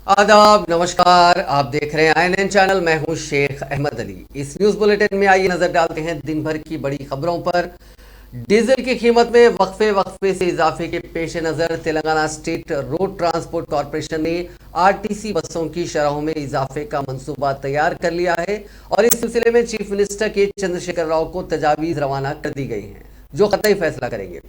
आदाब, नमस्कार। आप देख रहे हैं INN चैनल। मैं हूं शेख अहमद अली। इस न्यूज बुलेटिन में आइए नजर डालते हैं दिन भर की बड़ी खबरों पर। डीजल की कीमत में वक्फे वक्फे से इजाफे के पेश नजर Telangana state road transport corporation ने आरटीसी बसों की शरहों में इजाफे का मंसूबा तैयार कर लिया है और इस सिलसिले में चीफ मिनिस्टर के चंद्रशेखर राव को तजावीज रवाना कर दी गई हैं, जो कतई फैसला करेंगे।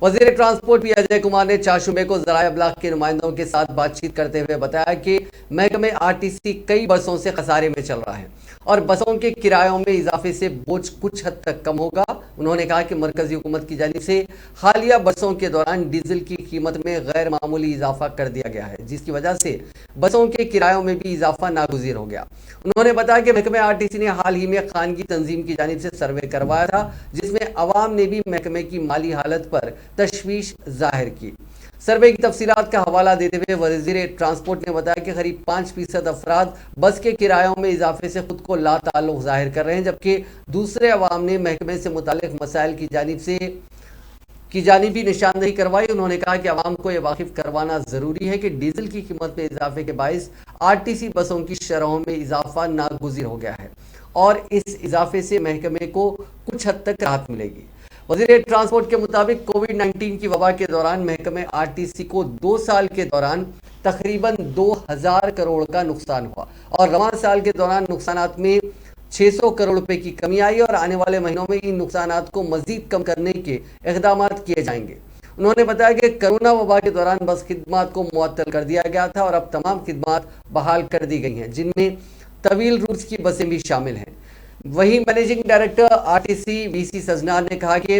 वजीर ट्रांसपोर्ट पी अजय कुमार ने चाशुमे को जराए अबलाग के नुमाइंदों के साथ बातचीत करते हुए बताया कि महकमे आरटीसी कई बरसों से खसारे में चल रहा है और बसों के किरायों में इजाफे से बोझ कुछ हद तक कम होगा। उन्होंने कहा कि मरकजी हुकूमत की जानिब से हालिया बरसों के दौरान डीजल की कीमत में गैर मामूली इजाफा कर दिया गया है, जिसकी वजह से बसों के किरायों में भी इजाफा नागुज़ीर हो गया। उन्होंने बताया कि महकमे आरटीसी ने हाल ही में खानगी तंजीम की जानिब से सर्वे करवाया था, जिसमें अवाम ने भी महकमे की माली हालत पर तशवीश जाहिर की। सर्वे की तफसीलात का हवाला देते हुए वजीर ट्रांसपोर्ट ने बताया कि करीब 5% अफराद बस के किरायों में इजाफे से खुद को लाताल्लुक जाहिर कर रहे हैं, जबकि दूसरे अवाम ने महकमे से मुतालिक मसाइल की जानिब भी निशानदेही करवाई। उन्होंने कहा कि अवाम को यह वाकिफ करवाना जरूरी है कि डीजल की कीमत में इजाफे के बाइस आरटीसी बसों की शरहों में इजाफा नागुज़ीर हो गया है और इस इजाफे से महकमे को कुछ हद तक राहत मिलेगी। वजीर ट्रांसपोर्ट के मुताबिक कोविड-19 की वबा के दौरान महकमे आरटीसी को 2 साल के दौरान तकरीबन 2000 करोड़ का नुकसान हुआ और रवां साल के दौरान नुकसानात में 600 करोड़ रुपए की कमी आई और आने वाले महीनों में इन नुकसानात को मजीद कम करने के इक़दामात किए जाएंगे। उन्होंने बताया कि कोरोना वबा के दौरान बस खिदमात को मुअत्तल कर दिया गया था और अब तमाम खिदमात बहाल कर दी गई हैं, जिनमें तवील रूट्स की बसें भी शामिल हैं। वहीं मैनेजिंग डायरेक्टर आरटीसी VC सजना ने कहा कि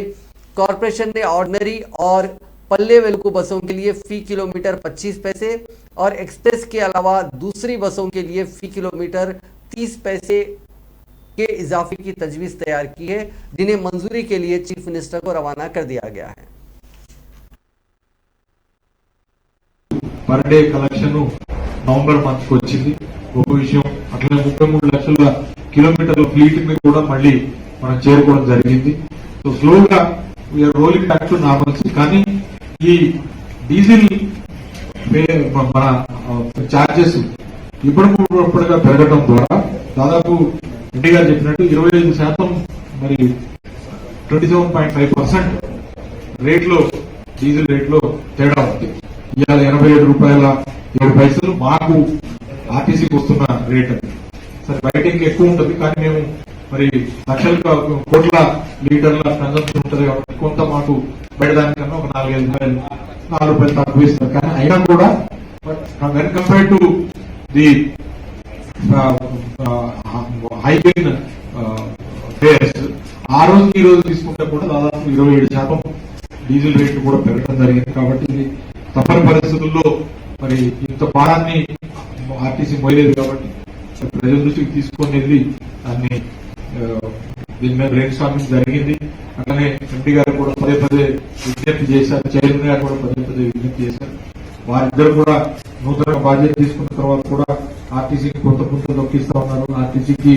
कॉरपोरेशन ने ऑर्डिनरी और पल्ले वेलकू बसों के लिए फी किलोमीटर 25 पैसे और एक्सप्रेस के अलावा दूसरी बसों के लिए फी किलोमीटर 30 पैसे के इजाफे की तजवीज़ तैयार की है, जिन्हें मंजूरी के लिए चीफ मिनिस्टर को रवाना कर दिया गया है। पर డే కలెక్షన్ నవంబర్ మంత్ కి వచ్చింది ఒక విషయం. అట్లనే 33 లక్షల కిలోమీటర్ల ఫ్లీట్ ని కూడా మళ్ళీ మనం చేరుకోవడం జరిగింది. సో స్లోగా we are rolling back to normalcy. కానీ ఈ డీజిల్ మన చార్జెస్ ఇప్పటికప్పుడుగా పెరగడం ద్వారా దాదాపు రెడ్డి గారు చెప్పినట్టు 25% మరి 27.5% రేట్లో డీజిల్ రేట్లో తేడా ఉంది. ఇవాళ 87 రూపాయల 7 పైసలు మాకు ఆర్టీసీకి వస్తున్న రేట్ అది. సరే బయట ఇంకా ఎక్కువ ఉంటుంది, కానీ మేము మరి లక్షల కోట్ల లీటర్ల కన్సంప్షన్ ఉంటుంది కాబట్టి కొంత మాకు బయట దానికన్నా ఒక 4 రూపాయలు తక్కువ ఇస్తారు. కానీ అయినా కూడా వెన్ కంపేర్ టు ది హైబీన్ ఫేర్స్ ఆ రోజుకి ఈ రోజు తీసుకుంటే కూడా దాదాపు 27% డీజిల్ రేట్లు కూడా పెరగడం జరిగింది. కాబట్టి ఇది తప్పని పరిస్థితుల్లో మరి ఇంత భారాన్ని ఆర్టీసీ మోయలేదు కాబట్టి ప్రజల దృష్టికి తీసుకొని వెళ్ళి దాన్ని దీని మీద బ్రెయిన్ స్టార్మింగ్ జరిగింది. అట్లనే ఎంపీ గారు కూడా పదే పదే విజ్ఞప్తి చేశారు, చైర్మన్ గారు కూడా పదే పదే విజ్ఞప్తి చేశారు. వారిద్దరు కూడా నూతన బాధ్యత తీసుకున్న తర్వాత కూడా ఆర్టీసీకి కొత్త పుంతలు నొక్కిస్తా ఉన్నారు. ఆర్టీసీకి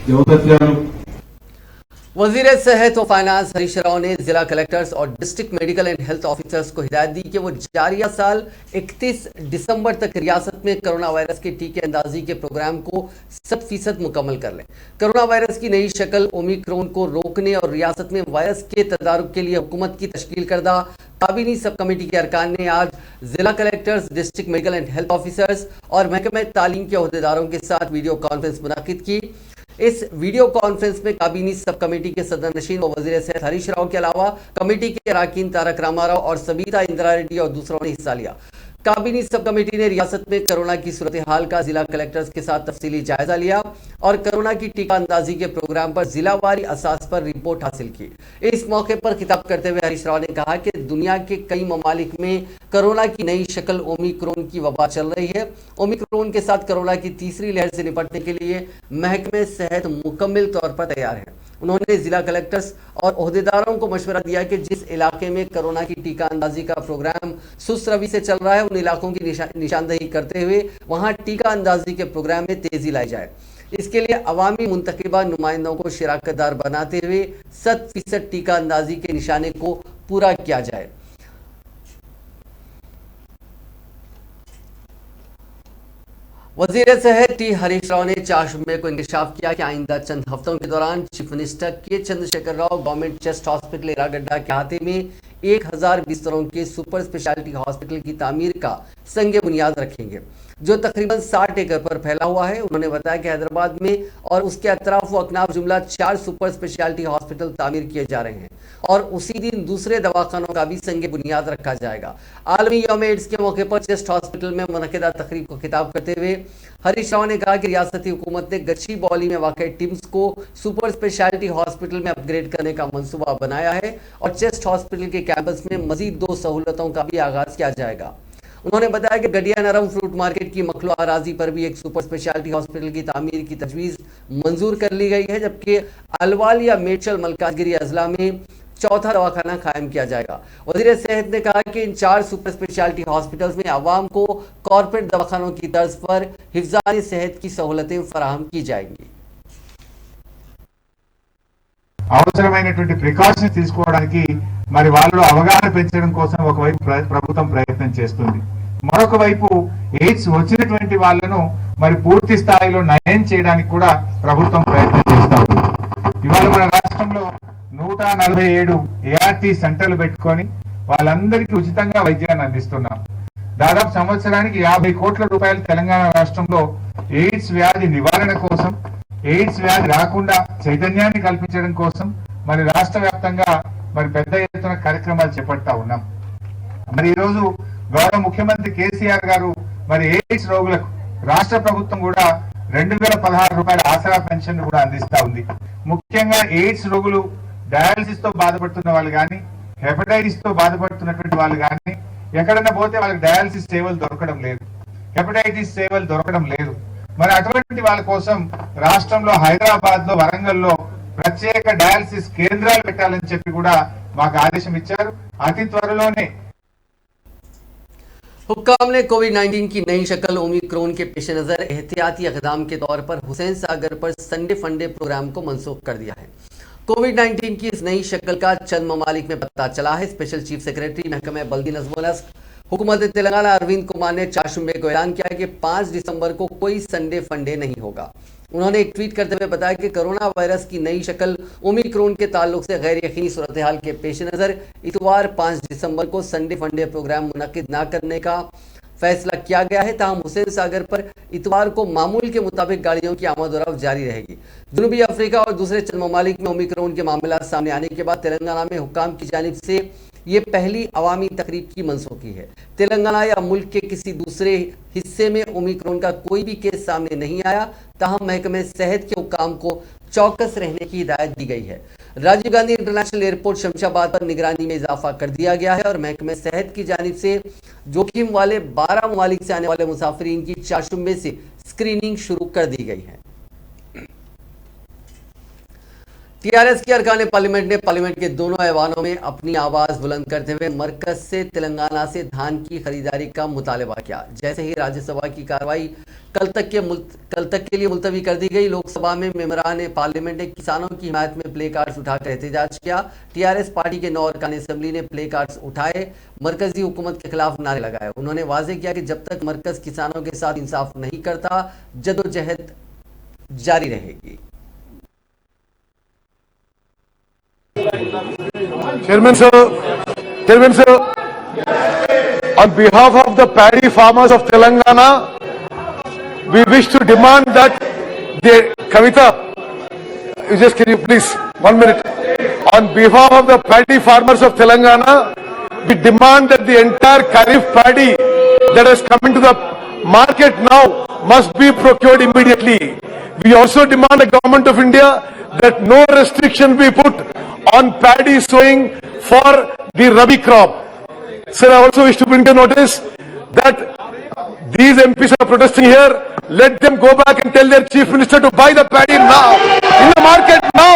జవసత్యాలు. वजीर सेहत व फाइनेंस हरीश राव ने जिला कलेक्टर्स और district medical and health officers को हिदायत दी कि वो जारिया साल 31 दिसंबर तक रियासत में कोरोना वायरस के टीके अंदाजी के प्रोग्राम को 100% मुकम्मल कर लें। कोरोना वायरस की नई शक्ल ओमिक्रॉन को रोकने और रियासत में वायरस के तदारुक के लिए हुकूमत की तश्कील करदा काबीनी सब कमेटी के अरकान ने आज जिला collectors, district medical and health officers और महकमे तालीम के अहदेदारों के साथ वीडियो कॉन्फ्रेंस मुनाकिद की। इस वीडियो कॉन्फ्रेंस में काबीनी सब कमेटी के सदर नशीन व वजीर सेहत हरीश राव के अलावा कमेटी के अरकान तारक रामाराव और सबीता इंदिरा रेड्डी और दूसरों ने हिस्सा लिया। काबीनी सब कमेटी ने रियासत में कोरोना की सूरत हाल का जिला कलेक्टर्स के साथ तफसीली जायजा लिया और कोरोना की टीका अंदाजी के प्रोग्राम पर जिलावारी असास पर रिपोर्ट हासिल की। इस मौके पर खिताब करते हुए हरीश राव ने कहा कि दुनिया के कई ममालिक में कोरोना की नई शक्ल ओमिक्रॉन की वबा चल रही है। ओमिक्रॉन के साथ कोरोना की तीसरी लहर से निपटने के लिए महकमे सेहत मुकम्मल तौर पर तैयार है। उन्होंने जिला कलेक्टर्स और ओहदेदारों को मशवरा दिया कि जिस इलाके में कोरोना की टीका अंदाजी का प्रोग्राम सुस्त रवि से चल रहा है, उन इलाकों की निशानदेही करते हुए वहां टीका अंदाजी के प्रोग्राम में तेजी लाई जाए। इसके लिए अवामी मुंतखबा नुमाइंदों को शिराकतदार बनाते हुए 100% टीका अंदाजी के निशाने को पूरा किया जाए। वजीर सेहत टी हरीश राव ने 4 जुम्मे को इंकशाफ किया कि आइंदा चंद हफ्तों के दौरान चीफ मिनिस्टर के Chandrashekhar Rao government chest hospital Erragadda के अहाते में 1000 बिस्तरों के सुपर स्पेशलिटी हॉस्पिटल की तामीर का संग बुनियाद रखेंगे, जो तकरीबन 60 एकड़ पर फैला हुआ है। उन्होंने बताया कि हैदराबाद में और उसके अतराफ व अकनाफ जुमला 4 सुपर स्पेशलिटी हॉस्पिटल तामीर किए जा रहे हैं और उसी दिन दूसरे दवाखानों का भी संग बुनियाद रखा जाएगा। आलमी यौम एड्स के मौके पर चेस्ट हॉस्पिटल में मुनक़िदा तकरीब को खिताब करते हुए हरीश राव ने कहा कि रियासती हुकूमत ने गच्ची बौली में वाक़ टिम्स को सुपर स्पेशलिटी हॉस्पिटल में अपग्रेड करने का मंसूबा बनाया है और चेस्ट हॉस्पिटल के कैंपस में मजीद 2 सहूलतों का भी आगाज किया जाएगा। उन्होंने बताया कि गडिया नरम फ्रूट मार्केट की मखलो अराजी पर भी एक सुपर स्पेशलिटी हॉस्पिटल की तामीर की तजवीज़ मंजूर कर ली गई है, जबकि अलवाल या मेडचल मलकाजगिरी अजला में चौथा दवाखाना कायम किया जाएगा। वज़ीर सेहत ने कहा कि इन 4 सुपर स्पेशलिटी हॉस्पिटल्स में आवाम को कॉर्पोरेट दवाखानों की तर्ज पर हिफ्ज़ान सेहत की सहूलतें फराहम की जाएंगी। అవసరమైనటువంటి ప్రికాషన్స్ తీసుకోవడానికి మరి వాళ్ళు అవగాహన పెంచడం కోసం ఒకవైపు ప్రభుత్వం ప్రయత్నం చేస్తుంది, మరొక వైపు ఎయిడ్స్ వచ్చినటువంటి వాళ్ళను మరి పూర్తి స్థాయిలో నయం చేయడానికి కూడా ప్రభుత్వం ప్రయత్నం చేస్తా ఉంది. ఇవాళ మన రాష్ట్రంలో 147 ఏఆర్టీ సెంటర్లు పెట్టుకొని వాళ్ళందరికీ ఉచితంగా వైద్యాన్ని అందిస్తున్నాం. దాదాపు సంవత్సరానికి 50 కోట్ల రూపాయలు తెలంగాణ రాష్ట్రంలో ఎయిడ్స్ వ్యాధి నివారణ కోసం, ఎయిడ్స్ వ్యాధి రాకుండా చైతన్యాన్ని కల్పించడం కోసం మరి రాష్ట్ర వ్యాప్తంగా మరి పెద్ద ఎత్తున కార్యక్రమాలు చేపడతా ఉన్నాం. మరి ఈ రోజు గౌరవ ముఖ్యమంత్రి కేసీఆర్ గారు మరి ఎయిడ్స్ రోగులకు రాష్ట్ర ప్రభుత్వం కూడా 2016 రూపాయల ఆసరా పెన్షన్ కూడా అందిస్తా ఉంది. ముఖ్యంగా ఎయిడ్స్ రోగులు డయాలసిస్ తో బాధపడుతున్న వాళ్ళు కానీ, హెపటైటిస్ తో బాధపడుతున్నటువంటి వాళ్ళు కానీ ఎక్కడన్నా పోతే వాళ్ళకి డయాలసిస్ సేవలు దొరకడం లేదు, హెపటైటిస్ సేవలు దొరకడం లేదు. మరి అటువంటి వాళ్ళ కోసం రాష్ట్రంలో హైదరాబాద్ లో, వరంగల్లో ప్రత్యేక డయాలసిస్ కేంద్రాలు పెట్టాలని చెప్పి కూడా మాకు ఆదేశం ఇచ్చారు. అతి త్వరలోనే हुक्काम ने कोविड-19 की नई शक्ल ओमिक्रॉन के पेश नज़र एहतियाती इक़दाम के तौर पर हुसैन सागर पर संडे फंडे प्रोग्राम को मनसूख कर दिया है। कोविड-19 की इस नई शक्ल का चंद ममालिक में पता चला है। स्पेशल चीफ सेक्रेटरी महकमा बल्दी नज़्म व नस्क हुकूमत तेलंगाना अरविंद कुमार ने 4 जुम्मे को ऐलान किया कि 5 दिसंबर को कोई संडे फंडे नहीं होगा। उन्होंने एक ट्वीट करते हुए बताया कि कोरोना वायरस की नई शक्ल ओमिक्रॉन के ताल्लुक से गैर यकीनी सूरत हाल के पेश नज़र इतवार 5 दिसंबर को संडे फंडे प्रोग्राम मुनक्किद न करने का फैसला किया गया है। ताहम हुसैन सागर पर इतवार को मामूल के मुताबिक गाड़ियों की आमद-ओ-रफ्त जारी रहेगी। जनूबी अफ्रीका और दूसरे चंद ममालिक में ओमिक्रॉन के मामला सामने आने के बाद तेलंगाना में हुक्काम की जानिब से ये पहली अवामी तकरीब की मनसूखी है। तेलंगाना या मुल्क के किसी दूसरे हिस्से में ओमिक्रॉन का कोई भी केस सामने नहीं आया। ताहम महकमे सेहत के हुक्काम को चौकस रहने की हिदायत दी गई है। राजीव गांधी इंटरनेशनल एयरपोर्ट शमशाबाद पर निगरानी में इजाफा कर दिया गया है और महकमे सेहत की जानिब से जोखिम वाले 12 ममालिक से आने वाले मुसाफिरीन की 4 जुम्मे से स्क्रीनिंग शुरू कर दी गई है। टीआरएस की अरकान पार्लियामेंट ने पार्लियामेंट के दोनों ऐवानों में अपनी आवाज बुलंद करते हुए मरकज से तेलंगाना से धान की खरीदारी का मुतालबा किया। जैसे ही राज्यसभा की कार्रवाई कल तक के लिए मुलतवी कर दी गई, लोकसभा में मेंबरान पार्लियामेंट ने किसानों की हिमायत में प्ले कार्ड्स उठाकर एहतजाज किया। टीआरएस पार्टी के 9 अरकान असेंबली ने प्ले कार्ड्स उठाए, मरकजी हुकूमत के खिलाफ नारे लगाए। उन्होंने वाजे किया कि जब तक मरकज किसानों के साथ इंसाफ नहीं करता, जदोजहद जारी रहेगी। Chairman sir, on behalf of the paddy farmers of Telangana, we wish to demand that Kavita, can you please, 1 minute. On behalf of the paddy farmers of Telangana, we demand that the entire Kharif paddy that has come into the market now must be procured immediately. We also demand the Government of India that no restriction be put on paddy sowing for the Rabi crop. Sir, I also wish to bring to notice that these MPs are protesting here. Let them go back and tell their chief minister to buy the paddy now, in the market now.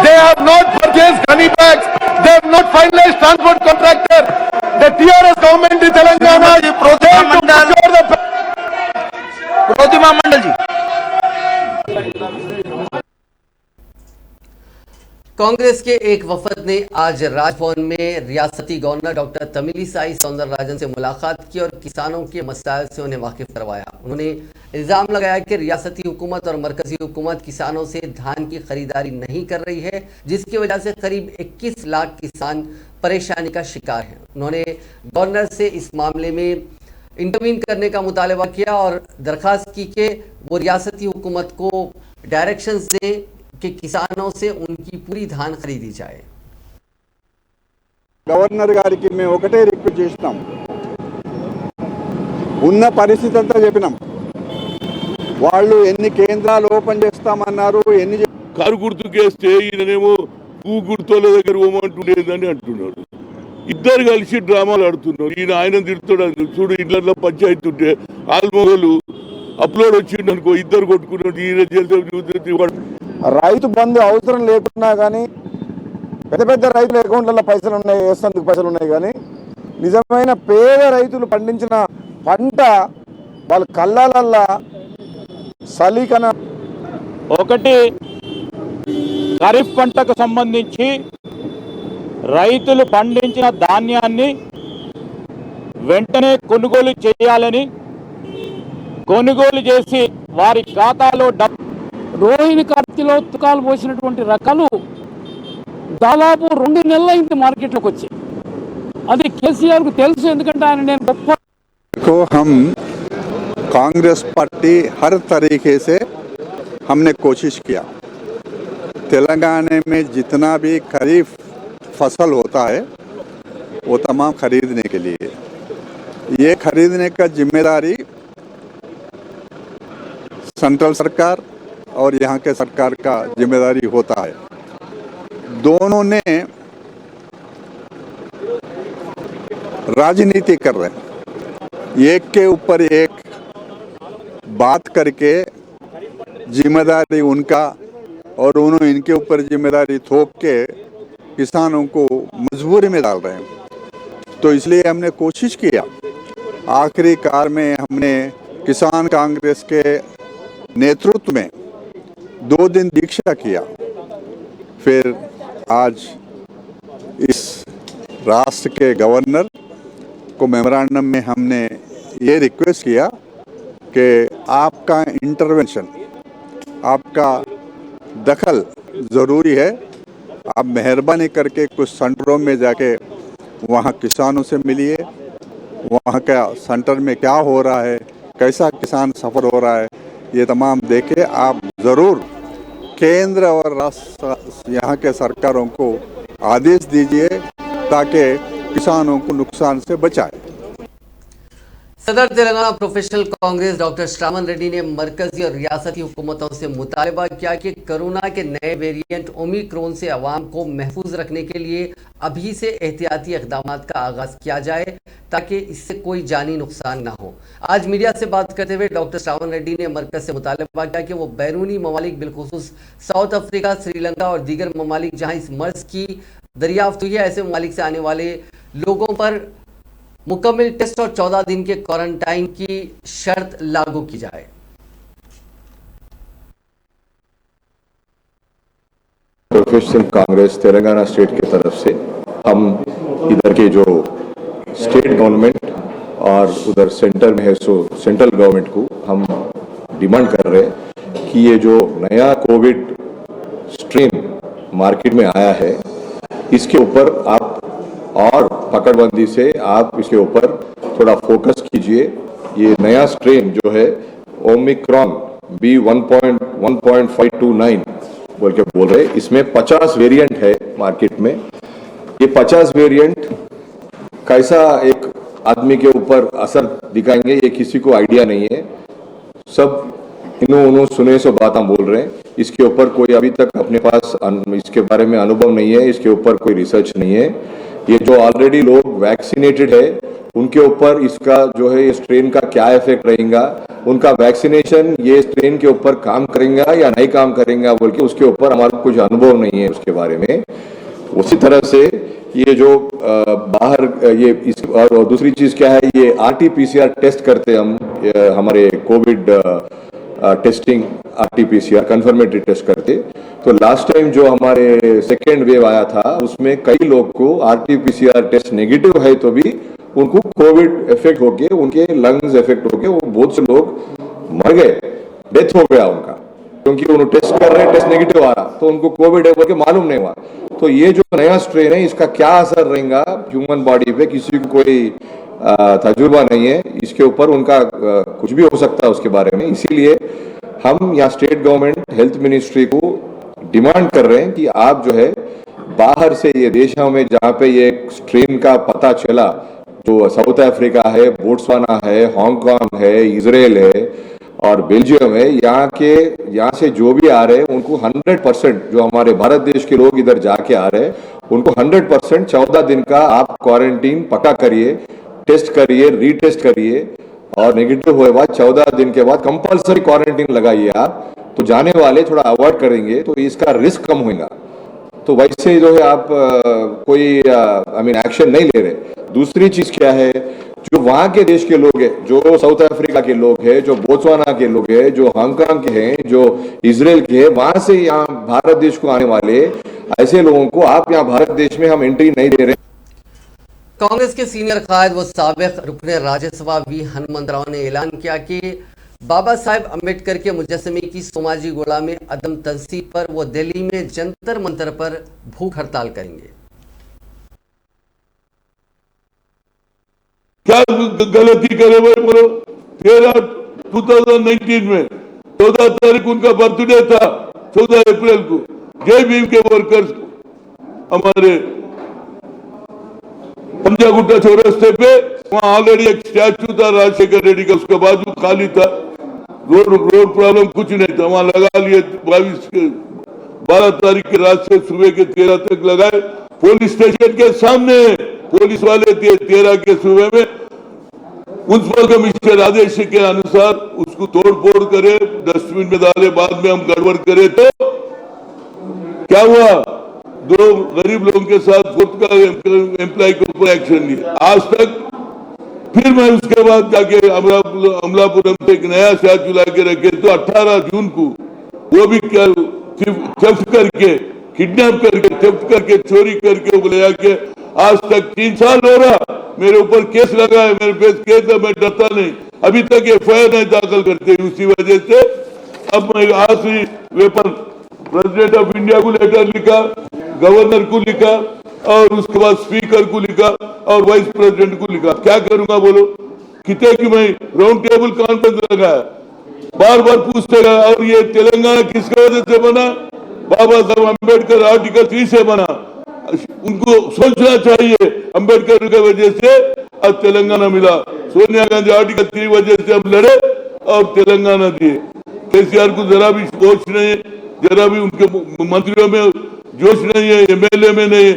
They have not purchased gunny bags. They have not finalized transport contractor. The TRS government in Telangana failed to procure the Prodhima Mandal ji. Congress के एक वफद ने आज राजभवन में रियासती governor doctor Tamilisai Soundararajan से मुलाकात की और किसानों के मसाइल से उन्हें वाकिफ करवाया। उन्होंने इल्जाम लगाया कि रियासती हुकूमत और मरकजी हुकूमत किसानों से धान की खरीदारी नहीं कर रही है, जिसकी वजह से करीब 21 लाख किसान परेशानी का शिकार हैं। उन्होंने गवर्नर से इस मामले में इंटरवीन करने का मुतालबा किया और दरख्वास्त की कि वो रियासती हुकूमत को डायरेक्शंस दें कि किसानों से उनकी पूरी धान खरीदी जाए। గవర్నర్ గారికి మేము ఒకటే రిక్వెస్ట్ చేసినాం, ఉన్న పరిస్థితి అంతా చెప్పినాం. వాళ్ళు ఎన్ని కేంద్రాలు ఓపెన్ చేస్తామన్నారు, ఎన్ని కారు గుర్తుకేస్తే ఈయననేమో పూ గుర్తుల దగ్గర పోమంటుండేదని అంటున్నారు. ఇద్దరు కలిసి డ్రామాలు ఆడుతున్నారు. ఈయన ఆయన తిడుతున్నాడు, చూడు ఇళ్లలో పంచాయతీ ఉంటే ఆల్మోగలు అప్లోడ్ వచ్చిండు అనుకో, ఇద్దరు కొట్టుకున్నాడు. ఈయన చేస్తే రైతు బంధు అవసరం లేకున్నా కానీ పెద్ద పెద్ద రైతుల అకౌంట్లలో పైసలు ఉన్నాయి, వేసేందుకు పైసలు ఉన్నాయి. కానీ నిజమైన పేద రైతులు పండించిన పంట వాళ్ళ కళ్ళాలల్లా సలీకన ఒకటి ఖరీఫ్ పంటకు సంబంధించి రైతులు పండించిన ధాన్యాన్ని వెంటనే కొనుగోలు చేయాలని, కొనుగోలు చేసి వారి ఖాతాలో రోహిణి కార్తీలో తుకాలు పోసినటువంటి రకాలు దాదాపు 2 నెలలైంది మార్కెట్లోకి వచ్చి. అది కేసీఆర్కు తెలుసు, ఎందుకంటే ఆయన నేను గొప్ప को हम कांग्रेस पार्टी हर तरीके से हमने कोशिश किया, तेलंगाना में जितना भी खरीफ फसल होता है वो तमाम खरीदने के लिए, ये खरीदने का जिम्मेदारी सेंट्रल सरकार और यहाँ के सरकार का जिम्मेदारी होता है. दोनों ने राजनीति कर रहे हैं, एक के ऊपर एक बात करके जिम्मेदारी उनका और उन्होंने इनके ऊपर जिम्मेदारी थोप के किसानों को मजबूरी में डाल रहे हैं. तो इसलिए हमने कोशिश किया, आखिरी कार में हमने किसान कांग्रेस के नेतृत्व में 2 दिन दीक्षा किया. फिर आज इस राष्ट्र के गवर्नर को मेमोरेंडम में हमने ये रिक्वेस्ट किया कि आपका इंटरवेंशन, आपका दखल ज़रूरी है. आप मेहरबानी करके कुछ सेंटरों में जाके वहाँ किसानों से मिलिए, वहाँ का सेंटर में क्या हो रहा है, कैसा किसान सफ़र हो रहा है, ये तमाम देखे. आप ज़रूर केंद्र और राष्ट्र यहाँ के सरकारों को आदेश दीजिए ताकि किसानों को नुकसान से बचाए. सदर तेलंगाना प्रोफेशनल कांग्रेस डॉक्टर श्रावण रेड्डी ने मरकजी और रियासती हुकूमतों से मुतालबा किया कि कोरोना के नए वेरिएंट ओमिक्रॉन से अवाम को महफूज रखने के लिए अभी से एहतियाती इक़दाम का आगाज़ किया जाए ताकि इससे कोई जानी नुकसान ना हो। आज मीडिया से बात करते हुए डॉक्टर श्रावण रेड्डी ने मरकज से मुतालबा किया कि वो बैरूनी ममालिक बिलखुसूस साउथ अफ्रीका, श्रीलंका और दीगर ममालिक जहाँ इस मर्ज की दरियाफ्त हुई है, ऐसे ममालिक से आने वाले लोगों पर मुकम्मल टेस्ट और 14 दिन के क्वारंटाइन की शर्त लागू की जाए। प्रोफेशनल कांग्रेस तेलंगाना स्टेट की तरफ से हम इधर के जो स्टेट गवर्नमेंट और उधर सेंटर में है सो सेंट्रल गवर्नमेंट को हम डिमांड कर रहे हैं कि ये जो नया कोविड स्ट्रेन मार्केट में आया है, इसके ऊपर आप और पकड़बंदी से आप इसके ऊपर थोड़ा फोकस कीजिए. ये नया स्ट्रेन जो है ओमिक्रॉन B1.529 बोल के बोल रहे, इसमें 50 वेरिएंट है मार्केट में. ये 50 वेरिएंट कैसा एक आदमी के ऊपर असर दिखाएंगे ये किसी को आइडिया नहीं है. सब इन्हों सुने सो बात हम बोल रहे हैं. इसके ऊपर कोई अभी तक अपने पास इसके बारे में अनुभव नहीं है, इसके ऊपर कोई रिसर्च नहीं है. ये जो ऑलरेडी लोग वैक्सीनेटेड है उनके ऊपर इसका जो है ये स्ट्रेन का क्या इफेक्ट रहेगा, उनका वैक्सीनेशन ये स्ट्रेन के ऊपर काम करेगा या नहीं काम करेगा बोल के उसके ऊपर हमारा कुछ अनुभव नहीं है उसके बारे में. उसी तरह से ये जो बाहर ये इस और दूसरी चीज क्या है, ये RT-PCR टेस्ट करते हम हमारे Covid testing RT-PCR confirmatory test करते, तो लास्ट टाइम जो हमारे सेकेंड वेव आया था उसमें कई लोग को RT-PCR टेस्ट नेगेटिव है तो भी उनको कोविड इफेक्ट होके उनके लंग्स इफेक्ट होके वो बहुत से लोग मर गए, डेथ हो गया उनका, क्योंकि उन्होंने टेस्ट कर रहे, टेस्ट नेगेटिव आ रहा तो उनको कोविड है बोल के मालूम नहीं हुआ। तो ये जो नया स्ट्रेन है इसका क्या असर रहेगा ह्यूमन बॉडी पे, किसी को कोई तजुर्बा नहीं है इसके ऊपर, उनका कुछ भी हो सकता है उसके बारे में। इसीलिए हम यहाँ स्टेट गवर्नमेंट हेल्थ मिनिस्ट्री को डिमांड कर रहे हैं कि आप जो है बाहर से ये देशों में जहाँ पे ये स्ट्रेन का पता चला, जो साउथ अफ्रीका है, बोट्सवाना है, हांगकांग है, इजराइल है और बेल्जियम है, यहाँ से जो भी आ रहे हैं उनको 100%, जो हमारे भारत देश के लोग इधर जाके आ रहे हैं उनको 100% 14 दिन का आप क्वारंटीन पक्का करिए, टेस्ट करिए, रीटेस्ट करिए और नेगेटिव हुए बाद 14 दिन के बाद कंपल्सरी क्वारंटीन लगाइए आप, तो जाने वाले थोड़ा अवॉइड करेंगे तो इसका रिस्क कम होगा। तो वैसे जो है आप कोई एक्शन नहीं ले रहे। दूसरी चीज क्या है, जो वहां के देश के लोग हैं, जो साउथ अफ्रीका के लोग हैं, जो बोत्सवाना के लोग हैं, जो हांगकांग के हैं, जो इजराइल के हैं, वहां से यहाँ भारत देश को आने वाले ऐसे लोगों को आप यहाँ भारत देश में हम एंट्री नहीं दे रहे। कांग्रेस के सीनियर कायद व साबिक रुकने राज्यसभा वी हनुमंतराव ने ऐलान किया कि बाबा साहेब अम्बेडकर के मुजस्समे की सोमाजी गोड़ा में अदम तनसीब पर वो दिल्ली में जंतर मंतर पर भूख हड़ताल करेंगे। क्या गलती करे भाई बोलो। 2019 में 14 तारीख उनका बर्थडे था, 14 अप्रैल को जय भीम के वर्कर्स हमारे पंजागुट्टा चौरस्ते पे, वहां ऑलरेडी एक स्टैचू था राजशेखर रेड्डी का, उसके बाजू खाली था, रोड प्रॉब्लम कुछ नहीं था, वहां लगा लिए 12 तारीख के रात से सुबह के 13 तक लगाए। पुलिस स्टेशन के सामने पुलिस वाले थे, 13 के सुबह में म्युनिसिपल कमिश्नर आदेश के अनुसार उसको तोड़ फोड़ करे, डस्टबिन में डाले, बाद में हम गड़बड़ करे तो क्या हुआ, 2 गरीब लोगों के साथ खुद का एम्प्लॉय के ऊपर एक्शन लिया। आज तक फिर मैं उसके बाद जाके अमलापुरम से एक नया स्टैचू ला के रखे, तो 18 जून को वो भी क्या थेफ्ट करके, किडनैप करके, थेफ्ट करके, चोरी करके वो ले आके, आज तक 3 साल हो रहा, मेरे ऊपर केस लगा है, मेरे पे केस है, मैं डरता नहीं, अभी तक FIR नहीं दाखिल करते। उसी वजह से अब मैं आज ही वेपन प्रेसिडेंट ऑफ इंडिया को लेटर लिखा, गवर्नर को लिखा और उसके बाद स्पीकर को लिखा और वाइस प्रेसिडेंट को लिखा। क्या करूंगा बोलो, कितने की मैं राउंड टेबल कॉन्फ्रेंस लगाया, बार बार पूछते रहा। और ये तेलंगाना किसके वजह से बना, बाबा साहब अम्बेडकर आर्टिकल 3 से बना, उनको सोचना चाहिए, अम्बेडकर की वजह से आज तेलंगाना मिला, सोनिया गांधी आर्टिकल 3 वजह से हम लड़े और तेलंगाना दिए। KCR को जरा भी सोच नहीं, जरा भी उनके मंत्रियों में जोश नहीं है, MLA में नहीं है,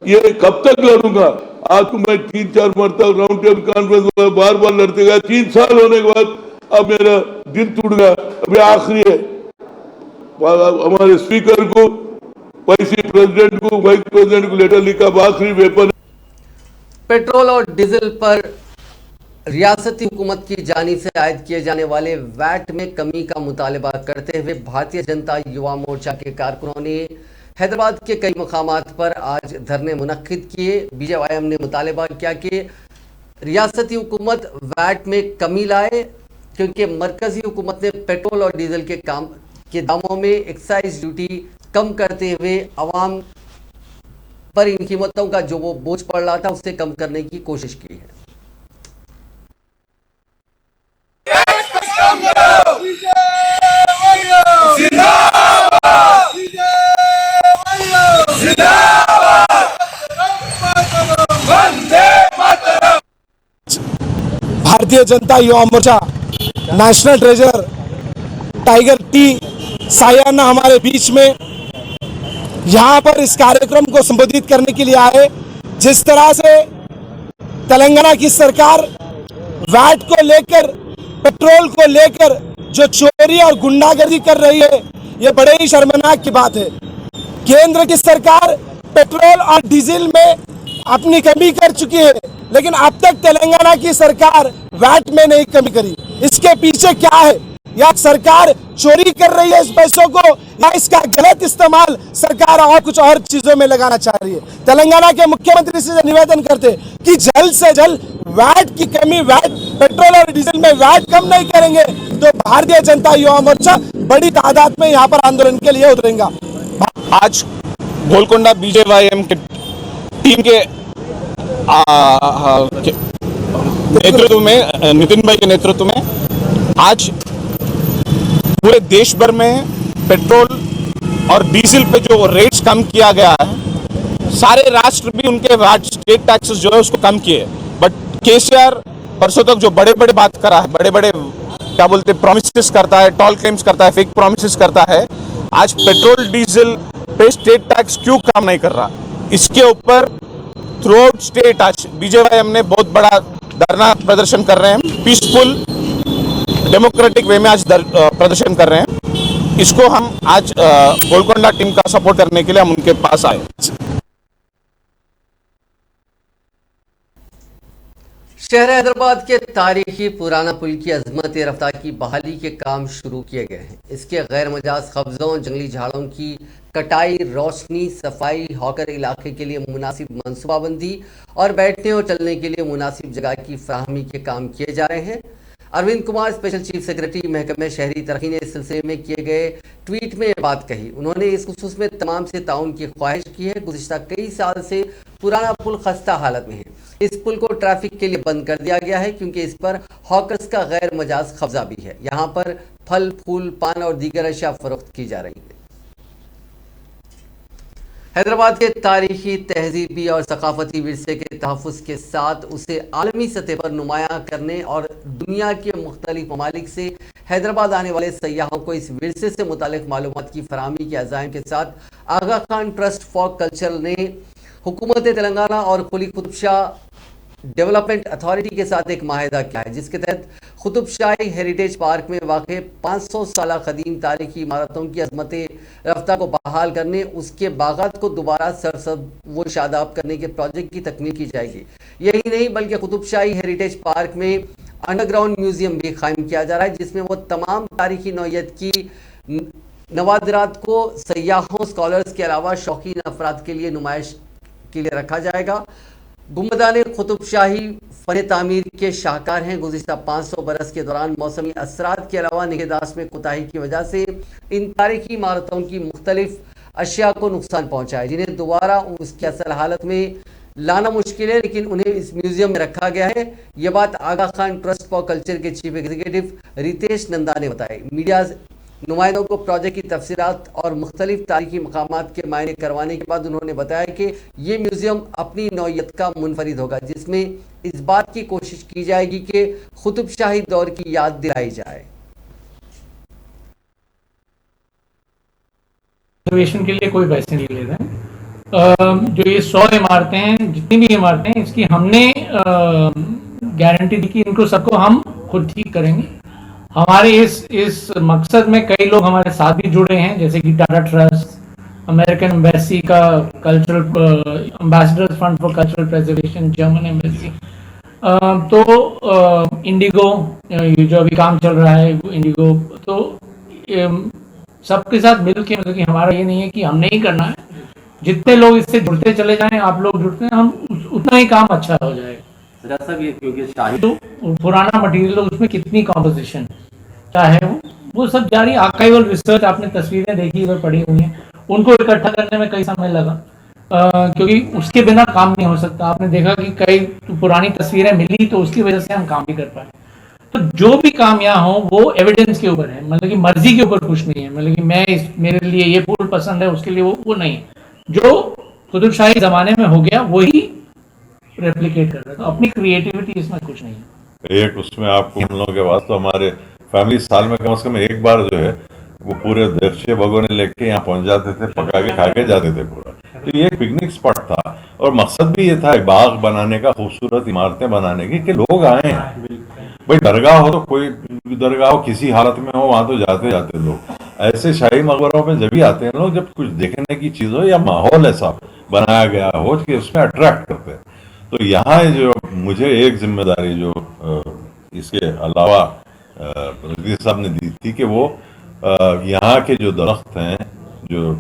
ये कब तक लड़ूंगा। आज तो मैं 3-4 मरतबा राउंड टेबल कॉन्फ्रेंस बार बार लड़ते गया, 3 साल होने के बाद अब मेरा दिल टूट गया। अभी आखिरी है, हमारे स्पीकर को, वाइस प्रेसिडेंट को, वाइस प्रेसिडेंट को लेटर लिखा, आखिरी वेपन। पेट्रोल और डीजल पर रियासती हुकूमत की जानिब से आयद किए जाने वाले वैट में कमी का मुतालबा करते हुए भारतीय जनता युवा मोर्चा के कारकुनों ने हैदराबाद के कई मकामात पर आज धरने मुनक्किद किए। BJYM ने मुतालबा किया कि रियासती हुकूमत वैट में कमी लाए, क्योंकि मरकजी हुकूमत ने पेट्रोल और डीजल के दामों में एक्साइज ड्यूटी कम करते हुए अवाम पर इन कीमतों का जो वो बोझ पड़ रहा था उससे कम करने की कोशिश की है। Bharatiya Janata Yuva Morcha national treasure tiger T सायाना हमारे बीच में यहाँ पर इस कार्यक्रम को संबोधित करने के लिए आए। जिस तरह से तेलंगाना की सरकार वैट को लेकर, पेट्रोल को लेकर जो चोरी और गुंडागर्दी कर रही है, ये बड़े ही शर्मनाक की बात है। केंद्र की सरकार पेट्रोल और डीजल में अपनी कमी कर चुकी है, लेकिन अब तक तेलंगाना की सरकार वैट में नहीं कमी करी। इसके पीछे क्या है? या सरकार चोरी कर रही है इस पैसों को, या इसका गलत इस्तेमाल सरकार और कुछ और चीजों में लगाना चाह रही है। तेलंगाना के मुख्यमंत्री से निवेदन करते कि जल्द से जल्द वैट की कमी, वैट पेट्रोल और डीजल में वैट कम नहीं करेंगे तो भारतीय जनता युवा मोर्चा बड़ी तादाद में यहाँ पर आंदोलन के लिए उतरेगा। आज गोलकोंडा बीजेवाईएम के टीम के नेतृत्व में, नितिन भाई के नेतृत्व में आज पूरे देश भर में पेट्रोल और डीजल पे जो रेट्स कम किया गया है, सारे राष्ट्र भी उनके स्टेट टैक्सेस जो है उसको कम किए। बट केसीआर परसों तक जो बड़े बड़े बात करा है, बड़े बड़े क्या बोलते प्रोमिसेस करता है, टॉल क्लेम्स करता है, फेक प्रोमिसेस करता है, आज पेट्रोल डीजल पे स्टेट टैक्स क्यों काम नहीं कर रहा, इसके ऊपर थ्रू आउट स्टेट आज बीजेवाईएम ने बहुत बड़ा धरना प्रदर्शन कर रहे हैं। पीसफुल डेमोक्रेटिक वे में आज प्रदर्शन कर रहे हैं। इसको हम आज गोलकोंडा टीम का सपोर्ट करने के लिए हम उनके पास आए। शहर हैदराबाद के तारीखी पुराना पुल की अजमत रफ्तार की बहाली के काम शुरू किए गए हैं। इसके गैर मजाज कब्जों, जंगली झाड़ों की कटाई, रोशनी, सफाई, हॉकर इलाके के लिए मुनासिब मनसूबाबंदी और बैठने और चलने के लिए मुनासिब जगह की फराहमी के काम किए जा रहे हैं। Arvind Kumar, special chief secretary महकमे शहरी तरक्की ने इस सिलसिले में किए गए ट्वीट में ये बात कही। उन्होंने इस खुसूस में तमाम से ताउन की ख्वाहिश की है। गुज़िश्ता कई साल से पुराना पुल खस्ता हालत में है। इस पुल को ट्रैफिक के लिए बंद कर दिया गया है क्योंकि इस पर हॉकर्स का गैर मजाज कब्जा भी है। यहाँ पर फल, फूल, पान और दीगर अशिया फरोख्त की जा रही है। हैदराबाद के तारीखी, तहजीबी और सकाफती विरसे के तहफ़्फ़ुज़ के साथ उसे आलमी सतह पर नुमायां करने और दुनिया के मुख्तलिफ ममालिक से हैदराबाद आने वाले सयाहों को इस विरसे से मुतालिक मालूमात की फराहमी के अज़ाइम के साथ आगा खान ट्रस्ट फॉर कल्चर ने हुकूमत तेलंगाना और कुली कुतुब शाह डेवलपमेंट अथॉरिटी के साथ एक माहिदा किया है, जिसके तहत कुतुब शाही हेरिटेज पार्क में वाक़ 500 साल कदीम तारीखी इमारतों की अजमत रफ्तार को बहाल करने, उसके बागात को दोबारा सरसब व शादाब करने के प्रोजेक्ट की तकमील की जाएगी। यही नहीं बल्कि कुतुब शाही हेरिटेज पार्क में अंडरग्राउंड म्यूजियम भी कायम किया जा रहा है, जिसमें वो तमाम तारीखी नौयत की नवादरात को सयाहों, स्कॉलर्स के अलावा शौकीन अफराद के लिए नुमाइश के लिए रखा जाएगा। गुंबदान कुतुब शाही फन तामीर के शाहकार हैं। गुज़िश्ता 500 बरस के दौरान मौसमी असरात के अलावा निगहदाश्त में कोताही की वजह से इन तारीखी इमारतों की मुख्तलिफ अशिया को नुकसान पहुँचा है, जिन्हें दोबारा उसकी असल हालत में लाना मुश्किल है, लेकिन उन्हें इस म्यूजियम में रखा गया है। ये बात आगा खान ट्रस्ट फॉर कल्चर के चीफ एग्जीक्यूटिव रितेश नंदा ने बताई। मीडिया नुमाइंदों को प्रोजेक्ट की तफसीलात और मुख्तलिफ तारीखी मकामात के मायने करवाने के बाद उन्होंने बताया कि ये म्यूज़ियम अपनी नौयत का मुनफरिद होगा, जिसमें इस बात की कोशिश की जाएगी कि कुतुब शाही दौर की याद दिलाई जाए। रिजर्वेशन के लिए कोई पैसे नहीं ले रहे हैं। जो ये 100 इमारतें हैं, जितनी भी इमारतें हैं, इसकी हमने गारंटी दी कि इनको सबको हम खुद ठीक करेंगे। हमारे इस मकसद में कई लोग हमारे साथ भी जुड़े हैं, जैसे कि टाटा ट्रस्ट, अमेरिकन एम्बेसी का cultural ambassadors fund for cultural preservation, German embassy, तो इंडिगो, जो अभी काम चल रहा है इंडिगो, तो सबके साथ मिल के, मतलब कि हमारा ये नहीं है कि हमने ही करना है, जितने लोग इससे जुड़ते चले जाएं, आप लोग जुड़ते हैं, हम उतना ही काम अच्छा हो जाएगा। क्योंकि तो पुराना मटेरियल, उसमें कितनी कॉम्पोजिशन क्या है, वो सब जारी आर्काइवल रिसर्च, आपने तस्वीरें देखी हुई पड़ी हुई हैं, उनको इकट्ठा करने में कई समय लगा, क्योंकि उसके बिना काम नहीं हो सकता। आपने देखा कि कई पुरानी तस्वीरें मिली तो उसकी वजह से हम काम भी कर पाए। तो जो भी काम यहाँ हो वो एविडेंस के ऊपर है, मतलब कि मर्जी के ऊपर कुछ नहीं है, मतलब कि मेरे लिए ये फूल पसंद है, उसके लिए वो नहीं। जो कुतुब शाही जमाने में हो गया वही रेप्लिकेट कर रहा है, तो अपनी क्रिएटिविटी इसमें कुछ नहीं है। एक उसमें आपको हम लोगों के पास तो हमारे फैमिली साल में कम से कम एक बार जो है वो पूरे दर्शे भगोने लेके यहाँ पहुंच जाते थे, पका के खा के जाते थे पूरा। तो ये एक पिकनिक स्पॉट था और मकसद भी ये था बाग बनाने का, खूबसूरत इमारतें बनाने की, कि लोग आए। भाई दरगाह हो तो कोई दरगाह हो, किसी हालत में हो, वहां तो जाते जाते लोग। ऐसे शाही मकबरों में जब भी आते हैं लोग, जब कुछ देखने की चीज हो या माहौल ऐसा बनाया गया हो कि उसमें अट्रैक्ट करते हैं। तो यहाँ जो मुझे एक जिम्मेदारी जो इसके अलावा रणजीत साहब ने दी थी कि वो यहाँ के जो दरख्त हैं जो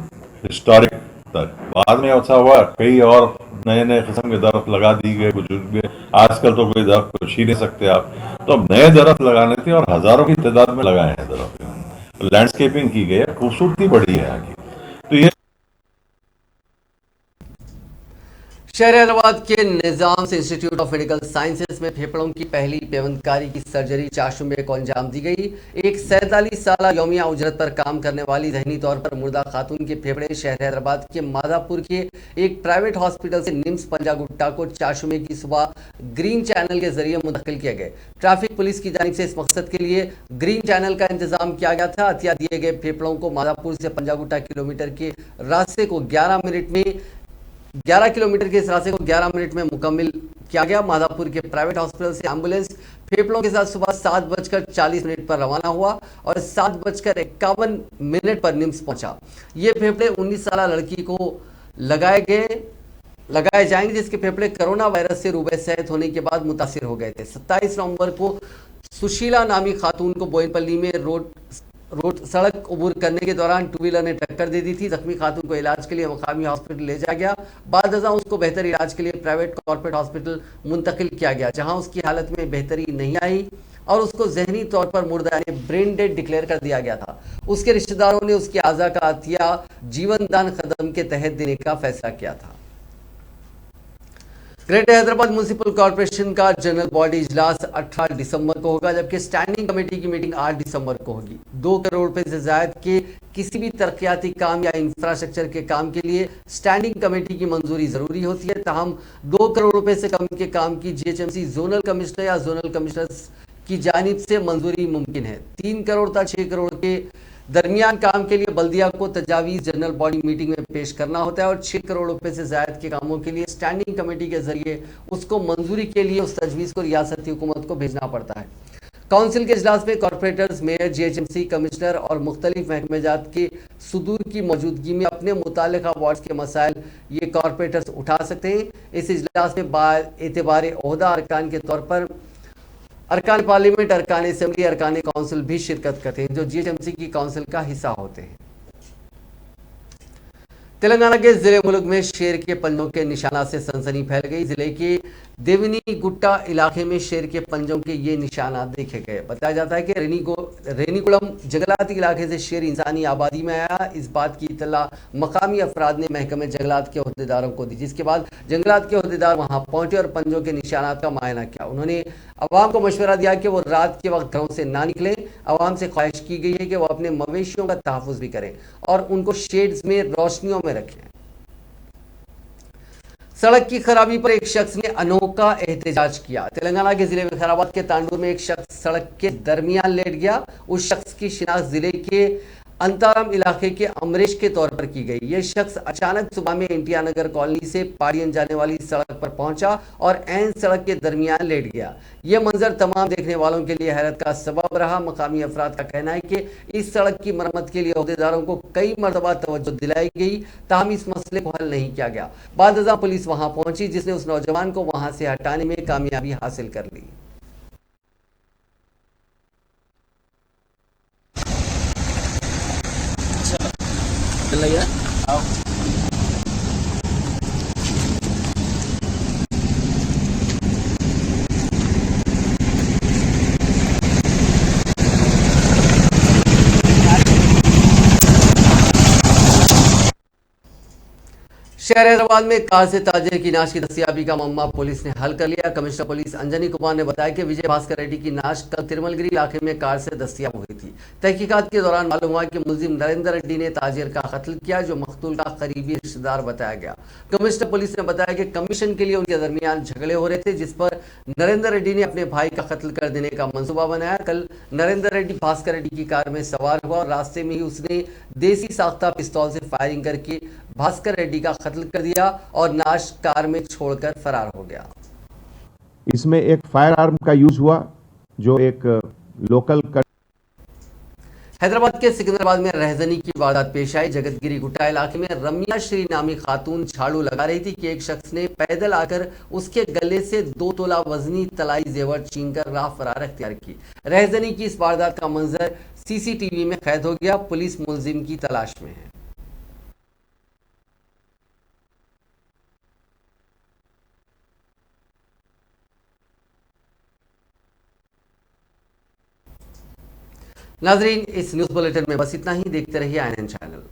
हिस्टोरिक तक, बाद में ऐसा हुआ कई और नए नए किस्म के दरख्त लगा दी गए बुजुर्ग। आजकल तो कोई दरख्त को छीन नहीं सकते आप, तो अब नए दरख्त लगाने थे और हजारों की तादाद में लगाए हैं दरख्त। लैंडस्केपिंग की गई है, खूबसूरती बढ़ी है यहाँ की। तो ये शहर हैदराबाद के Nizams institute of medical sciences में फेफड़ों की पहली पेवंतकारी की सर्जरी चाशुमे को अंजाम दी गई। एक 47 साल यौमिया उजरत पर काम करने वाली जहनी तौर पर मुर्दा खातून के फेफड़े शहर हैदराबाद के मादापुर के एक प्राइवेट हॉस्पिटल से निम्स पंजागुट्टा को चाशुमे की सुबह ग्रीन चैनल के जरिए मुंतकिल किए गए। ट्रैफिक पुलिस की जानिब से इस मकसद के लिए ग्रीन चैनल का इंतजाम किया गया था। हथिया दिए गए फेफड़ों को मादापुर से पंजागुट्टा किलोमीटर के रास्ते को 11 किलोमीटर के इस रास्ते को 11 मिनट में मुकम्मिल किया गया। माधापुर के प्राइवेट हॉस्पिटल से एम्बुलेंस फेफड़ों के साथ सुबह 7:40 पर रवाना हुआ और 7:51 पर निम्स पहुंचा। ये फेफड़े 19 साल लड़की को लगाए जाएंगे, जिसके फेफड़े कोरोना वायरस से रूबे सेहत होने के बाद मुतासिर हो गए थे। 27 नवंबर को सुशीला नामी खातून को बोयनपल्ली में रोड सड़क अबूर करने के दौरान टू व्हीलर ने टक्कर दे दी थी। जख्मी खातून को इलाज के लिए मकामी हॉस्पिटल ले जाया गया। बाद उसको बेहतर इलाज के लिए प्राइवेट कॉर्पोरेट हॉस्पिटल मुंतकिल किया गया, जहां उसकी हालत में बेहतरी नहीं आई और उसको जहनी तौर पर मुर्दा यानी ब्रेन डेड डिक्लेयर कर दिया गया था। उसके रिश्तेदारों ने उसके आज़ा का अतिया जीवन दान कदम के तहत देने का फैसला किया था। ग्रेटर हैदराबाद म्युनिसिपल कॉर्पोरेशन का जनरल बॉडी इजलास 18 दिसंबर को होगा, जबकि स्टैंडिंग कमेटी की मीटिंग 8 दिसंबर को होगी। 2 करोड़ रुपए से ज्यादा के किसी भी तरक्याती काम या इंफ्रास्ट्रक्चर के काम के लिए स्टैंडिंग कमेटी की मंजूरी जरूरी होती है। ताहम 2 करोड़ रुपए से कम के काम की जीएचएमसी जोनल कमिश्नर या जोनल कमिश्नर की जानिब से मंजूरी मुमकिन है। 3 करोड़ तक 6 करोड़ के दरमियान काम के लिए बल्दिया को तजावीज़ जनरल बॉडी मीटिंग में पेश करना होता है और 6 करोड़ रुपए से ज्यादा के कामों के लिए स्टैंडिंग कमेटी के जरिए उसको मंजूरी के लिए उस तजवीज़ को रियासती हुकूमत को भेजना पड़ता है। काउंसिल के इजलास में कॉर्पोरेटर्स, मेयर, जीएचएमसी कमिश्नर और मुख्तलिफ महकमेजात के सुदूर की मौजूदगी में अपने मुतालिका वार्ड्स के मसाइल ये कॉर्पोरेटर्स उठा सकते हैं। इस इजलास में बाएतबार ओहदा अरकान के तौर पर अरकान पार्लियामेंट, अरकान असेंबली, अरकान काउंसिल भी शिरकत करते हैं, जो जीएचएमसी की काउंसिल का हिस्सा होते हैं। तेलंगाना के जिले मुल्क में शेर के पंजों के निशानात से सनसनी फैल गई। जिले के देवनी गुट्टा इलाके में शेर के पंजों के ये निशानात देखे गए। बताया जाता है कि रेनीकुलम जंगलात इलाके से शेर इंसानी आबादी में आया। इस बात की इत्तला मकामी अफराद ने महकमे जंगलात के अहदेदारों को दी, जिसके बाद जंगलात के अहदेदार वहां पहुंचे और पंजों के निशानात का मुआयना किया। उन्होंने अवाम को मशवरा दिया कि वो रात के वक्त घरों से ना निकलें। अवाम से ख्वाहिश की गई है कि वो अपने मवेशियों का तहफ़्फ़ुज़ भी करें और उनको शेड्स में रोशनियों में रखें। सड़क की खराबी पर एक शख्स ने अनोखा एहतजाज किया। तेलंगाना के जिले में खैराबाद के तांडूर में एक शख्स सड़क के दरमियान लेट गया। उस शख्स की शिनाख्त जिले के अंताराम इलाके के अमरीश के तौर पर की गई। यह शख्स अचानक सुबह में इंडिया नगर कॉलोनी से पाड़ियन जाने वाली सड़क पर पहुंचा और ऐन सड़क के दरमियान लेट गया। यह मंजर तमाम देखने वालों के लिए हैरत का सबब रहा। मकामी अफराद का कहना है कि इस सड़क की मरम्मत के लिए अहदेदारों को कई मरतबा तवज्जो दिलाई गई, ताहम इस मसले को हल नहीं किया गया। बाद पुलिस वहां पहुंची, जिसने उस नौजवान को वहां से हटाने में कामयाबी हासिल कर ली। शहर हैदराबाद में कार से ताजिर की नाश की दस्तियाबी का मामला पुलिस ने हल कर लिया। कमिश्नर पुलिस अंजनी कुमार ने बताया कि विजय भास्कर रेड्डी की नाश कल तिरुमलगिरी इलाके में कार से दस्तियाब हुई थी। तहकीकात के दौरान मालूम हुआ कि मुलजिम नरेंद्र रेड्डी ने ताजिर का कत्ल किया, जो मकतूल का करीबी रिश्तेदार बताया गया। कमिश्नर पुलिस ने बताया कि कमीशन के लिए उनके दरमियान झगड़े हो रहे थे, जिस पर नरेंद्र रेड्डी ने अपने भाई का कत्ल कर देने का मंसूबा बनाया। कल नरेंद्र रेड्डी भास्कर रेड्डी की कार में सवार हुआ और रास्ते में ही उसने देसी साख्ता पिस्तौल से फायरिंग करके भास्कर रेड्डी का कत्ल कर दिया और नाश कार में छोड़कर फरार हो गया। इसमें एक फायर आर्म का यूज हुआ, जो एक लोकल हैदराबाद के सिकंदराबाद में रहजनी की वारदात पेश आई। जगतगिरी गुट्टा इलाके में रमिया श्री नामी खातून झाड़ू लगा रही थी कि एक शख्स ने पैदल आकर उसके गले से 2 तोला वजनी तलाई जेवर छीनकर राह फरार अख्तियार की। रहजनी की इस वारदात का मंजर सीसीटीवी में कैद हो गया। पुलिस मुलजिम की तलाश में है। नाजरीन, इस न्यूज बुलेटिन में बस इतना ही। देखते रहिए INN चैनल।